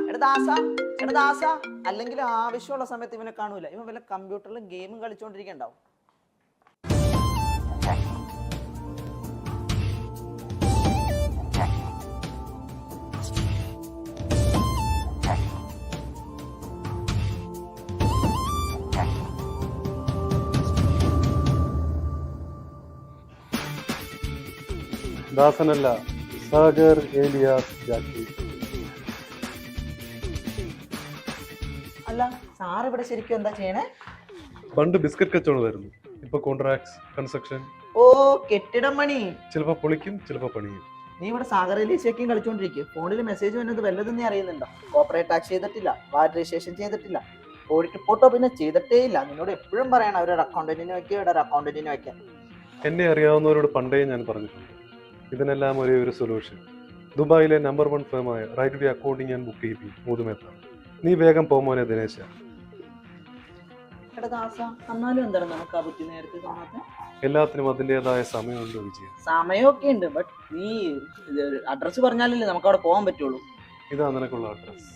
എടാ ദാസ, അല്ലെങ്കിൽ ആവശ്യമുള്ള സമയത്ത് ഇവനെ കാണൂല. ഇവൻ വല്ല കമ്പ്യൂട്ടറിൽ ഗെയിമും കളിച്ചോണ്ടിരിക്കണ്ടാവും. ദാസനല്ല, സാഗർ ഏലിയാസ് ജാക്കി. അല്ല, സാർ ഇവിടെ ശരിക്കും എന്താ ചെയ്യണേ? പണ്ട് ബിസ്ക്കറ്റ് കച്ചവടമായിരുന്നു, ഇപ്പൊ കോൺട്രാക്ട്സ്, കൺസ്ട്രക്ഷൻ. ഓ, കെട്ടിടം പണി. ചിലപ്പോ പൊളിക്കും, ചിലപ്പോ പണിയും. നീ ഇവിടെ സാഗരയിലെ ശരിക്കും കളിച്ചോണ്ടിരിക്കും. ഫോണിൽ മെസ്സേജ് വന്നത് വല്ലതും നീ അറിയുന്നുണ്ടോ? കോപ്പറേറ്റ് ടാക്സ് ചെയ്തിട്ടില്ല, വാറ്റ് രജിസ്ട്രേഷൻ ചെയ്തിട്ടില്ല, ഓഡിറ്റ് റിപ്പോർട്ടോ പിന്നെ ചെയ്തിട്ടേ ഇല്ല. നിന്നോട് എപ്പോഴും പറയണം അവരുടെ അക്കൗണ്ടന്റിനെ വെക്കുക, ഇവിടെ അക്കൗണ്ടന്റിനെ വെക്കാൻ. എന്നെ അറിയാവുന്നവരോട് പണ്ടേ ഞാൻ പറഞ്ഞിട്ടുണ്ട്, ഇതിനെല്ലാം ഒരേ ഒരു സൊല്യൂഷൻ. ദുബായിലെ നമ്പർ 1 ഫേമായ right way accounting and book keeping മൂതുമേത്താണ്. നീ വേഗം പോമോനെ ദിനേശ. എടാ ദാസ, എന്നാലും എന്താണ് നമുക്ക് ആ ബുദ്ധി നേരത്തെ കാണാത്ത? എല്ലാത്തിനും അതിൻ്റെതായ സമയമുണ്ട് വിജയം. സമയമൊക്കെ ഉണ്ട്, ബട്ട് നീ അഡ്രസ് പറഞ്ഞാലല്ലേ നമുക്ക് അവിടെ പോകാൻ പറ്റുള്ളൂ. ഇതാ നിനക്കുള്ള അഡ്രസ്.